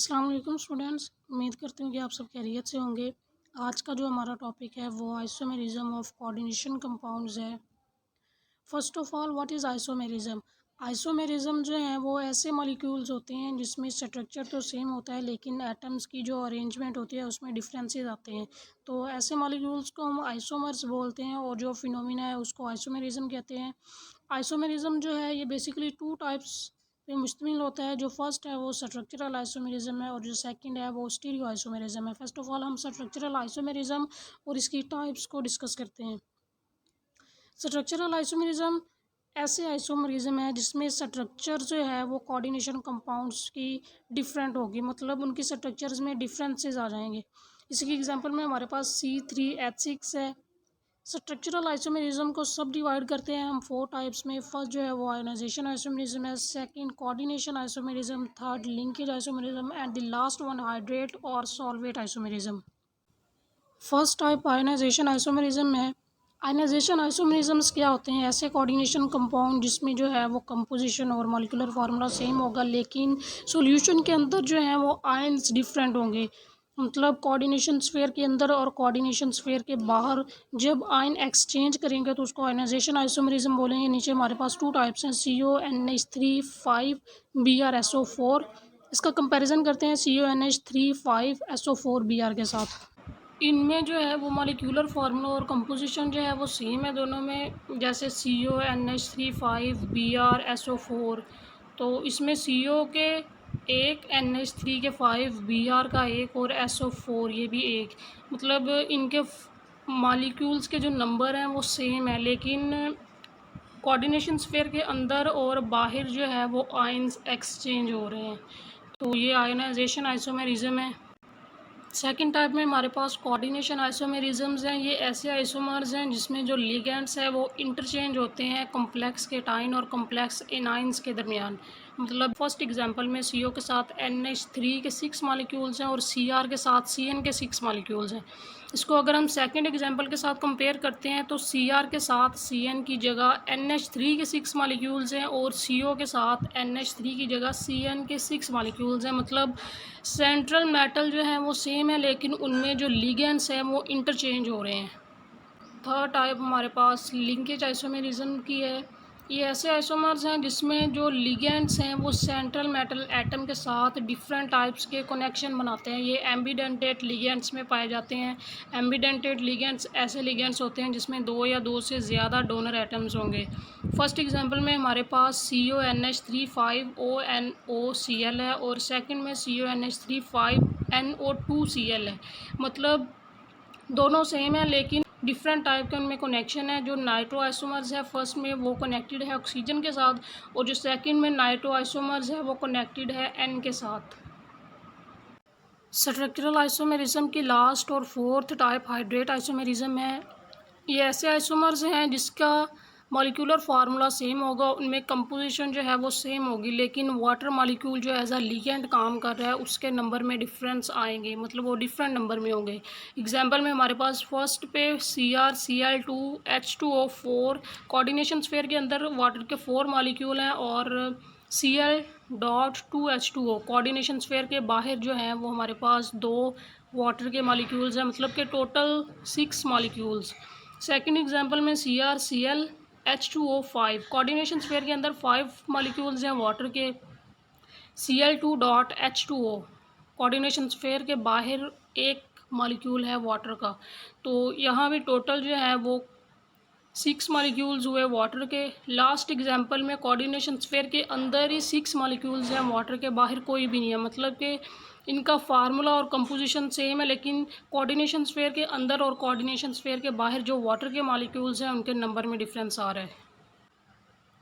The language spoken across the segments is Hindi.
अस्सलाम वालेकुम स्टूडेंट्स, उम्मीद करती हूँ कि आप सब खैरियत से होंगे। आज का जो हमारा टॉपिक है वो आइसोमेरिज्म ऑफ कोऑर्डिनेशन कंपाउंड्स है। First of all what is isomerism? Isomerism जो है वो ऐसे मॉलिक्यूल्स होते हैं जिसमें स्ट्रक्चर तो सेम होता है लेकिन एटम्स की जो अरेंजमेंट होती है उसमें डिफरेंसेस आते हैं। तो ऐसे मॉलिक्यूल्स को हम आइसोमर्स बोलते हैं और जो फिनोमिना है उसको आइसोमेरिज्म कहते हैं। आइसोमेरिज्म जो है ये बेसिकली टू टाइप्स पे मुश्तमिल होता है। जो फर्स्ट है वो स्ट्रक्चरल आइसोमेरिज्म है और जो सेकंड है वो स्टीरियो आइसोमेरिज्म है। फर्स्ट ऑफ ऑल हम स्ट्रक्चरल आइसोमेरिज्म और इसकी टाइप्स को डिस्कस करते हैं। स्ट्रक्चरल आइसोमेरिज्म ऐसे आइसोमेरिज्म है जिसमें स्ट्रक्चर जो है वो कोऑर्डिनेशन कंपाउंड्स की डिफरेंट होगी, मतलब उनकी स्ट्रक्चर्स में डिफरेंसेस आ जाएंगे। इसकी एग्जांपल में हमारे पास C3H6 है। स्ट्रक्चरल आइसोमेरिज्म को सब डिवाइड करते हैं हम फोर टाइप्स में। फर्स्ट जो है वो आयोनाइजेशन आइसोमेरिज्म है, second coordination isomerism, third linkage isomerism and the last one hydrate और solvate isomerism. First type ionization isomerism है। आयनाइजेशन आइसोमेरिज्म्स क्या होते हैं? ऐसे कोऑर्डिनेशन कंपाउंड जिसमें जो है वो कंपोजिशन और मॉलिक्यूलर फार्मूला सेम होगा लेकिन सॉल्यूशन के अंदर जो है वो आयंस डिफरेंट होंगे। मतलब कोऑर्डिनेशन स्फीयर के अंदर और कोऑर्डिनेशन स्फीयर के बाहर जब आयन एक्सचेंज करेंगे तो उसको आयनाइजेशन आइसोमेरिज्म बोलेंगे। नीचे हमारे पास टू टाइप्स हैं, CONH3 5 BrSO4। इसका कंपैरिजन करते हैं CONH3 5 SO4 Br के साथ। इनमें जो है वो मॉलिक्यूलर फार्मूला और कंपोजिशन जो है वो सेम है दोनों में। जैसे CONH3 5 BrSO4, तो इसमें CO के एक, NH3 के 5, Br का एक और SO4 ये भी एक। मतलब इनके मॉलिक्यूल्स के जो नंबर हैं वो सेम है लेकिन कोऑर्डिनेशन स्फीयर के अंदर और बाहर जो है वो आयंस एक्सचेंज हो रहे हैं। तो ये आयनाइजेशन आइसोमेरिज्म है। सेकंड टाइप में हमारे पास कोऑर्डिनेशन आइसोमेरिज्म्स हैं। ये ऐसे आइसोमर्स हैं जिसमें जो लिगेंड्स है वो इंटरचेंज होते हैं कॉम्प्लेक्स केटाइन और कॉम्प्लेक्स एनाइंस के दरमियान। मतलब फर्स्ट एग्जांपल में CO के साथ NH3 के 6 मॉलिक्यूल्स हैं और CR के साथ CN के 6 मॉलिक्यूल्स हैं। इसको अगर हम सेकंड एग्जांपल के साथ कंपेयर करते हैं तो CR के साथ CN की जगह NH3 के 6 मॉलिक्यूल्स हैं और CO के साथ NH3 की जगह CN के 6 मॉलिक्यूल्स हैं। मतलब सेंट्रल मेटल जो है वो सेम है लेकिन उनमें जो लिगेंड्स हैं वो इंटरचेंज हो रहे हैं। थर्ड टाइप हमारे पास लिंकेज आइसोमेरिज्म की है। ये ऐसे आइसोमर्स हैं जिसमें जो लिगेंड्स हैं वो सेंट्रल मेटल एटम के साथ डिफरेंट टाइप्स के कनेक्शन बनाते हैं। ये एम्बिडेंटेट लिगेंड्स में पाए जाते हैं। एम्बिडेंटेट लिगेंड्स ऐसे लिगेंड्स होते हैं जिसमें दो या दो से ज़्यादा डोनर एटम्स होंगे। फर्स्ट एग्जांपल में हमारे पास CONH3 5 ONOCl है और सेकंड में CONH3 5 NO2Cl है। मतलब दोनों सेम है लेकिन डिफरेंट टाइप के उनमें कनेक्शन है। जो नाइट्रो आइसोमर्स है फर्स्ट में वो कनेक्टेड है ऑक्सीजन के साथ और जो सेकंड में नाइट्रो आइसोमर्स है वो कनेक्टेड है N के साथ। स्ट्रक्चरल आइसोमेरिज्म की लास्ट और फोर्थ टाइप हाइड्रेट आइसोमेरिज्म है। ये ऐसे आइसोमर्स हैं जिसका मॉलिक्यूलर फार्मूला सेम होगा, उनमें कंपोजिशन जो है वो सेम होगी लेकिन वाटर मॉलिक्यूल जो एज अ लिगेंड काम कर रहा है उसके नंबर में डिफरेंस आएंगे, मतलब वो डिफरेंट नंबर में होंगे। एग्जांपल में हमारे पास फर्स्ट पे CrCl2H2O4 कोऑर्डिनेशन स्फीयर के अंदर वाटर के 4 मॉलिक्यूल हैं और Cl.2H2O कोऑर्डिनेशन स्फीयर के बाहर जो हैं वो हमारे पास 2 वाटर के मॉलिक्यूल्स हैं, मतलब के टोटल 6 मॉलिक्यूल्स। सेकंड एग्जांपल में CrClH2O5 कोऑर्डिनेशन स्फीयर के अंदर 5 मॉलिक्यूल्स हैं वाटर के। Cl2.H2O कोऑर्डिनेशन स्फीयर के बाहर एक मॉलिक्यूल है वाटर का। तो यहाँ भी टोटल जो है वो 6 मॉलिक्यूल्स हुए वाटर के। लास्ट एग्जांपल में कोऑर्डिनेशन स्फीयर के अंदर ही 6 मॉलिक्यूल्स हैं, वाटर के बाहर कोई भी नहीं है। मतलब कि इनका फार्मूला और कंपोजिशन सेम है लेकिन कोऑर्डिनेशन स्फीयर के अंदर और कोऑर्डिनेशन स्फीयर के बाहर जो वाटर के मॉलिक्यूल्स हैं उनके नंबर में डिफरेंस आ रहा है।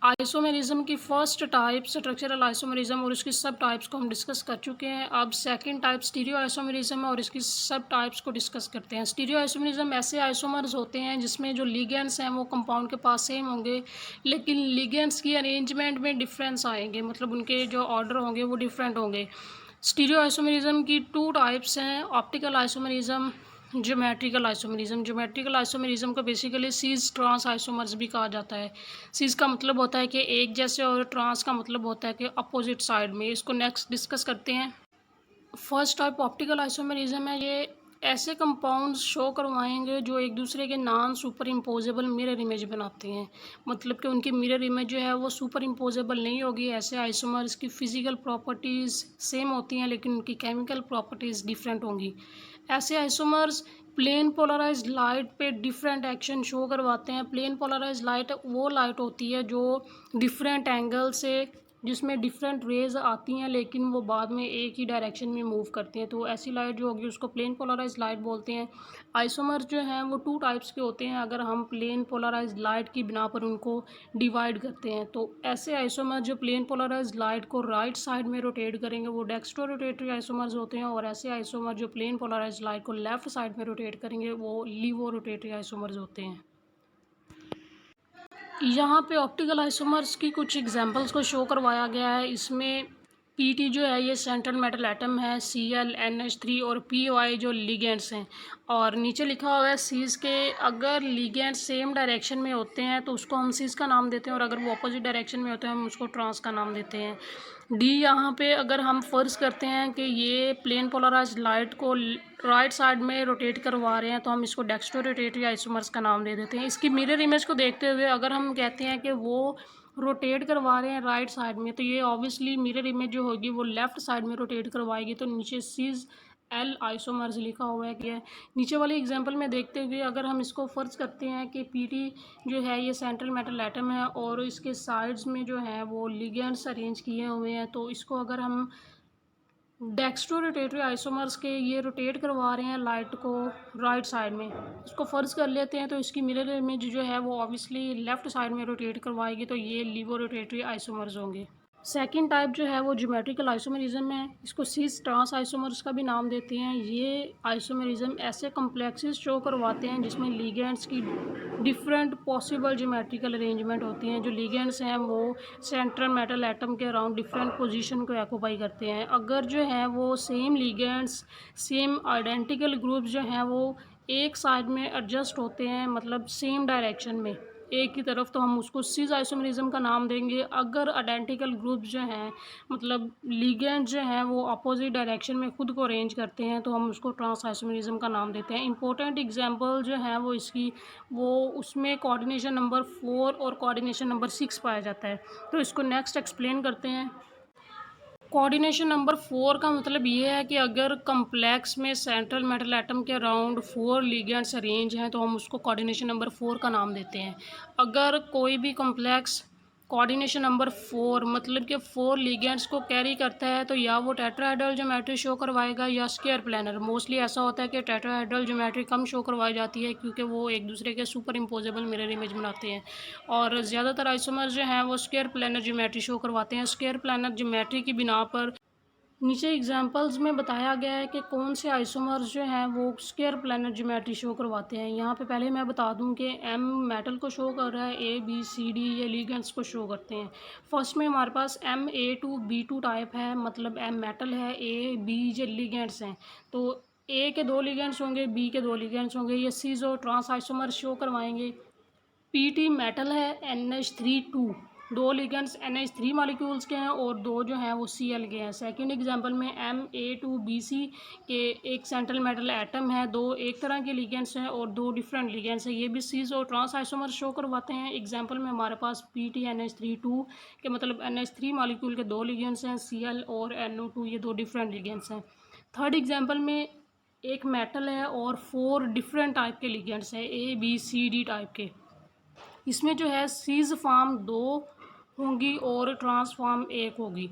आइसोमेरिज्म की फर्स्ट टाइप स्ट्रक्चरल आइसोमेरिज्म और इसकी सब टाइप्स को हम डिस्कस कर चुके हैं। अब सेकंड टाइप स्टीरियो आइसोमेरिज्म है और इसकी सब टाइप्स को डिस्कस करते हैं। स्टीरियो आइसोमेरिज्म ऐसे आइसोमर्स होते हैं जिसमें जो लिगेंड्स हैं वो कंपाउंड के पास सेम होंगे लेकिन लिगेंड्स की अरेंजमेंट में डिफरेंस आएंगे, मतलब उनके जो ऑर्डर होंगे वो डिफरेंट होंगे। स्टीरियो आइसोमेरिज्म की टू टाइप्स हैं, optical isomerism, geometrical isomerism. Geometrical isomerism को बेसिकली सीज ट्रांस आइसोमर्स भी कहा जाता है। सीज का मतलब होता है कि एक जैसे और ट्रांस का मतलब होता है कि अपोजिट साइड में। इसको नेक्स्ट डिस्कस करते हैं। फर्स्ट टाइप ऑप्टिकल आइसोमेरिज्म है। ये ऐसे कंपाउंड्स शो करवाएंगे जो एक दूसरे के non super imposable mirror image बनाते हैं। मतलब कि उनकी मिरर इमेज जो है वो सुपर इम्पोजेबल नहीं होगी। ऐसे आइसोमर्स की फिजिकल प्रॉपर्टीज़ सेम होती हैं लेकिन उनकी केमिकल प्रॉपर्टीज़ डिफरेंट होंगी। ऐसे आइसोमर्स प्लेन पोलराइज्ड लाइट पे डिफरेंट एक्शन शो करवाते हैं। प्लेन पोलराइज्ड लाइट वो लाइट होती है जो डिफरेंट एंगल से, जिसमें डिफरेंट रेज आती हैं लेकिन वो बाद में एक ही डायरेक्शन में मूव करती हैं, तो ऐसी लाइट जो होगी उसको प्लेन पोलराइज्ड लाइट बोलते हैं। आइसोमर्स जो हैं वो टू टाइप्स के होते हैं। अगर हम प्लेन पोलराइज्ड लाइट की बिना पर उनको डिवाइड करते हैं तो ऐसे आइसोमर जो प्लेन पोलराइज्ड लाइट को राइट साइड में रोटेट करेंगे वो डेक्स्ट्रो रोटेटरी आइसोमर्स होते हैं, और ऐसे आइसोमर जो प्लेन पोलराइज्ड लाइट को लेफ्ट साइड में रोटेट करेंगे वो लीवो रोटेटरी आइसोमर्स होते हैं। यहाँ पे ऑप्टिकल आइसोमर्स की कुछ एग्जांपल्स को शो करवाया गया है। इसमें पीटी जो है ये सेंट्रल मेटल एटम है, सीएल, एनएच3 और पीवाई जो लिगेंड्स हैं, और नीचे लिखा हुआ है सीज के। अगर लिगेंड सेम डायरेक्शन में होते हैं तो उसको हम सीज का नाम देते हैं, और अगर वो अपोजिट डायरेक्शन में होते हैं हम उसको ट्रांस का नाम देते हैं। डी यहाँ पे अगर हम फ़र्ज़ करते हैं कि ये प्लेन पोलराइज्ड लाइट को राइट साइड में रोटेट करवा रहे हैं तो हम इसको डेक्स्ट्रो रोटेटरी आइसोमर्स का नाम दे देते हैं। इसकी मिरर इमेज को देखते हुए अगर हम कहते हैं कि वो रोटेट करवा रहे हैं राइट साइड में, तो ये ऑब्वियसली मिरर इमेज जो होगी वो लेफ़्ट साइड में रोटेट करवाएगी। तो नीचे सीज एल आइसोमर्स लिखा हुआ है कि है। नीचे वाली एग्जांपल में देखते हुए अगर हम इसको फ़र्ज़ करते हैं कि पीटी जो है ये सेंट्रल मेटल एटम है और इसके साइड्स में जो है वो लिगेंड्स अरेंज किए हुए हैं, तो इसको अगर हम डेक्स्ट्रो रोटेटरी आइसोमर्स के ये रोटेट करवा रहे हैं लाइट को राइट साइड में, इसको फ़र्ज़ कर लेते हैं, तो इसकी मिरर इमेज जो है वो ऑब्वियसली लेफ़्ट साइड में रोटेट करवाएगी, तो ये लीवो रोटेटरी आइसोमर्स होंगे। सेकंड टाइप जो है वो ज्योमेट्रिकल आइसोमेरिज्म है। इसको सीस ट्रांस आइसोमर्स का भी नाम देते हैं। ये आइसोमेरिज्म ऐसे कॉम्प्लेक्सेस शो करवाते हैं जिसमें लिगेंड्स की डिफरेंट पॉसिबल ज्योमेट्रिकल अरेंजमेंट होती हैं। जो लिगेंड्स हैं वो सेंट्रल मेटल एटम के अराउंड डिफरेंट पोजीशन को ऑक्यूपाई करते हैं। अगर जो है वो same ligands, same identical groups जो हैं वो एक साइड में एडजस्ट होते हैं, मतलब सेम डायरेक्शन में एक ही तरफ, तो हम उसको सिस आइसोमेरिज्म का नाम देंगे। अगर आइडेंटिकल ग्रुप्स जो हैं, मतलब लिगेंड जो हैं वो अपोजिट डायरेक्शन में खुद को अरेंज करते हैं, तो हम उसको ट्रांस आइसोमेरिज्म का नाम देते हैं। इंपॉर्टेंट एग्जांपल जो है वो इसकी वो उसमें कोऑर्डिनेशन नंबर 4 और कोऑर्डिनेशन नंबर 6 पाया जाता है। तो इसको नेक्स्ट एक्सप्लेन करते हैं। कोऑर्डिनेशन नंबर 4 का मतलब ये है कि अगर कम्प्लेक्स में सेंट्रल मेटल एटम के अराउंड 4 लिगेंड्स अरेंज हैं तो हम उसको कोऑर्डिनेशन नंबर 4 का नाम देते हैं। अगर कोई भी कम्प्लेक्स कोऑर्डिनेशन नंबर 4 मतलब कि 4 लिगेंड्स को कैरी करता है तो या वो टेट्राहेड्रल ज्योमेट्री शो करवाएगा या स्क्वायर प्लानर। मोस्टली ऐसा होता है कि टेट्राहेड्रल ज्योमेट्री कम शो करवाई जाती है क्योंकि वो एक दूसरे के सुपर इम्पोजेबल मिरर इमेज बनाते हैं, और ज़्यादातर आइसोमर्स जो हैं वो स्क्वायर प्लानर ज्योमेट्री शो करवाते हैं। स्क्वायर प्लानर ज्योमेट्री की बिना पर नीचे एग्जांपल्स में बताया गया है कि कौन से आइसोमर्स जो हैं वो स्क्वायर प्लानर ज्योमेट्री शो करवाते हैं। यहाँ पे पहले मैं बता दूं कि एम मेटल को शो कर रहा है, ए बी सी डी ये लिगेंड्स को शो करते हैं। फर्स्ट में हमारे पास MA2B2 टाइप है, मतलब एम मेटल है, ए बी ये लिगेंड्स हैं। तो ए के 2 लिगेंड्स होंगे, बी के 2 लिगेंड्स होंगे, ये सीजो ट्रांस आइसोमर शो करवाएंगे। पीटी मेटल है, NH3 2 दो लिगेंड्स NH3 मॉलिक्यूल्स के हैं और दो जो हैं वो Cl के हैं। सेकंड एग्जांपल में Ma2BC के एक सेंट्रल मेटल एटम है, दो एक तरह के लिगेंड्स हैं और दो डिफरेंट लिगेंड्स हैं, ये भी सीज और ट्रांस आइसोमर शो करवाते हैं। एग्जांपल में हमारे पास PTNH3 2 के मतलब NH3 मॉलिक्यूल के दो लिगेंड्स हैं, Cl और NO2 ये दो डिफरेंट लिगेंड्स हैं। थर्ड एग्जाम्पल में एक मेटल है और 4 डिफरेंट टाइप के लिगेंड्स हैं, ABCD टाइप के। इसमें जो है सीज फॉर्म 2 होंगी और ट्रांसफॉर्म 1 होगी।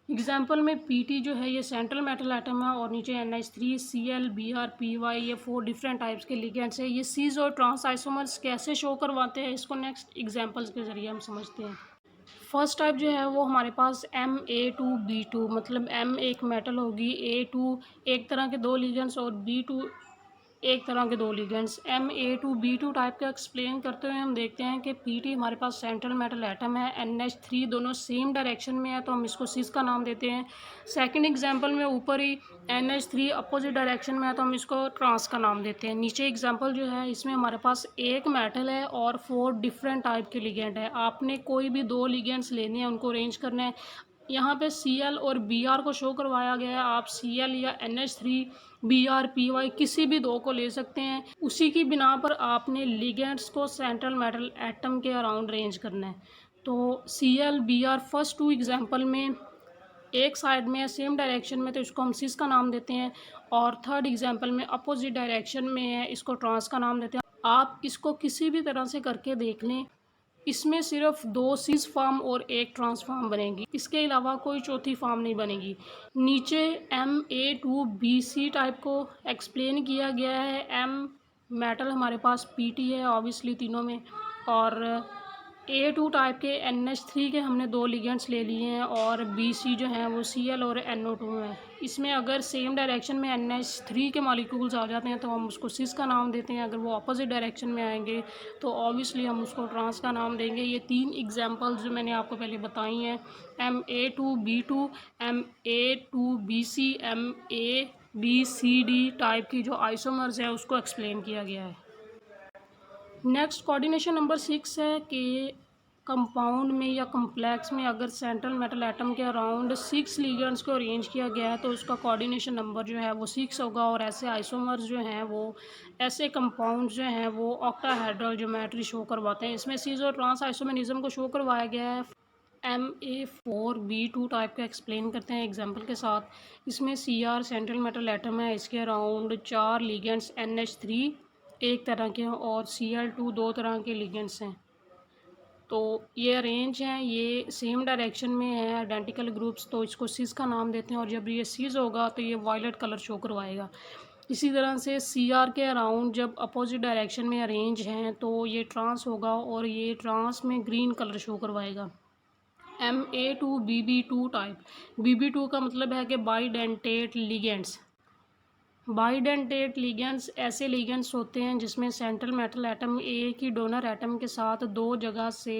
एग्जाम्पल में पीटी जो है ये सेंट्रल मेटल एटम है और नीचे NH3 Cl Br Py ये 4 डिफरेंट टाइप्स के लिगेंड्स है। ये सीज और ट्रांस आइसोमर्स कैसे शो करवाते हैं इसको नेक्स्ट एग्जाम्पल्स के ज़रिए हम समझते हैं। फर्स्ट टाइप जो है वो हमारे पास Ma2B2 मतलब M एक मेटल होगी, A2 एक तरह के दो लिगेंड्स और B2 एक तरह के दो लिगेंड्स। Ma2B2 टाइप का एक्सप्लेन करते हुए हम देखते हैं कि Pt हमारे पास सेंट्रल मेटल एटम है, NH3 दोनों सेम डायरेक्शन में है तो हम इसको सिस का नाम देते हैं। सेकंड एग्जांपल में ऊपर ही NH3 अपोजिट डायरेक्शन में है तो हम इसको ट्रांस का नाम देते हैं। नीचे एग्जांपल जो है इसमें हमारे पास एक मेटल है और 4 डिफरेंट टाइप के लिगेंड है। आपने कोई भी दो लिगेंड्स लेने हैं, उनको अरेंज करना है। यहाँ पे Cl और Br को शो करवाया गया है। आप Cl या NH3 Br Py किसी भी दो को ले सकते हैं। उसी की बिना पर आपने लिगेंड्स को सेंट्रल मेटल एटम के अराउंड रेंज करना है। तो Cl Br first two example में एक साइड में है सेम डायरेक्शन में, तो इसको हम सिस का नाम देते हैं। और थर्ड एग्जांपल में अपोजिट डायरेक्शन में है, इसको ट्रांस का नाम देते हैं। आप इसको किसी भी तरह से करके देख लें, इसमें सिर्फ 2 सिस फॉर्म और एक ट्रांस फॉर्म बनेगी, इसके अलावा कोई चौथी फॉर्म नहीं बनेगी। नीचे Ma2Bc टाइप को एक्सप्लेन किया गया है। M मेटल हमारे पास Pt है ऑब्वियसली तीनों में, और A2 टाइप के NH3 के हमने 2 लिगेंड्स ले लिए हैं, और Bc जो हैं वो Cl और NO2 हैं। इसमें अगर सेम डायरेक्शन में NH3 के मॉलिक्यूल्स आ जाते हैं तो हम उसको सिस का नाम देते हैं। अगर वो अपोजिट डायरेक्शन में आएंगे तो ऑब्वियसली हम उसको ट्रांस का नाम देंगे। ये 3 एग्जांपल्स जो मैंने आपको पहले बताई हैं, Ma2B2, Ma2Bc, MaBCD टाइप की जो आइसोमर्स हैं उसको एक्सप्लेन किया गया है। नेक्स्ट कोऑर्डिनेशन नंबर 6 है कि कंपाउंड में या कम्प्लेक्स में अगर सेंट्रल मेटल एटम के अराउंड 6 लिगेंड्स को अरेंज किया गया है तो उसका कोऑर्डिनेशन नंबर जो है वो 6 होगा। और ऐसे आइसोमर्स जो हैं वो ऐसे कंपाउंड जो हैं वो ऑक्टाहेड्रल ज्योमेट्री शो करवाते हैं। इसमें सिस और ट्रांस आइसोमेरिज्म को शो करवाया गया है। Ma4B2 टाइप का एक्सप्लेन करते हैं एग्जांपल के साथ। इसमें Cr सेंट्रल मेटल एटम है, इसके अराउंड 4 लिगेंड्स NH3 एक तरह के हैं और Cl2 2 तरह के लिगेंड्स हैं। तो ये अरेंज हैं, ये सेम डायरेक्शन में है आइडेंटिकल ग्रुप्स, तो इसको सिस का नाम देते हैं। और जब ये सिस होगा तो ये वायलेट कलर शो करवाएगा। इसी तरह से Cr के अराउंड जब अपोजिट डायरेक्शन में अरेंज हैं तो ये ट्रांस होगा और ये ट्रांस में ग्रीन कलर शो करवाएगा। Ma2Bb2 टाइप, Bb2 का मतलब है कि बाइडेंटेट लिगेंड्स। बाइडेंटेट लिगेंड्स ऐसे लिगेंड्स होते हैं जिसमें सेंट्रल मेटल एटम एक ही डोनर एटम के साथ 2 जगह से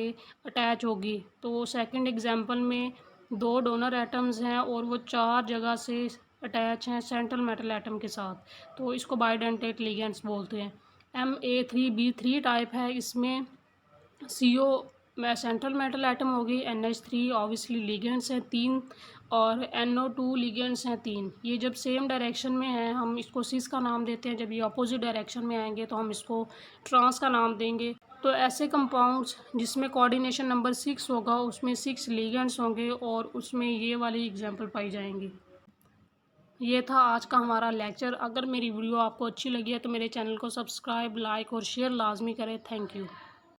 अटैच होगी। तो सेकंड एग्जांपल में 2 डोनर एटम्स हैं और वो 4 जगह से अटैच हैं सेंट्रल मेटल एटम के साथ, तो इसको बाइडेंटेट लिगेंड्स बोलते हैं। Ma3B3 टाइप है, इसमें CO में सेंट्रल मेटल एटम होगी, NH3 ऑब्वियसली लिगेंड्स हैं 3 और NO2 लिगेंड्स हैं 3। ये जब सेम डायरेक्शन में है हम इसको सिस का नाम देते हैं, जब ये अपोजिट डायरेक्शन में आएंगे तो हम इसको ट्रांस का नाम देंगे। तो ऐसे कंपाउंड्स जिसमें कोऑर्डिनेशन नंबर 6 होगा उसमें 6 लिगेंड्स होंगे और उसमें ये वाली एग्जांपल पाई जाएंगी। ये था आज का हमारा लेक्चर। अगर मेरी वीडियो आपको अच्छी लगी है तो मेरे चैनल को सब्सक्राइब, लाइक और शेयर लाजमी करें। Thank you.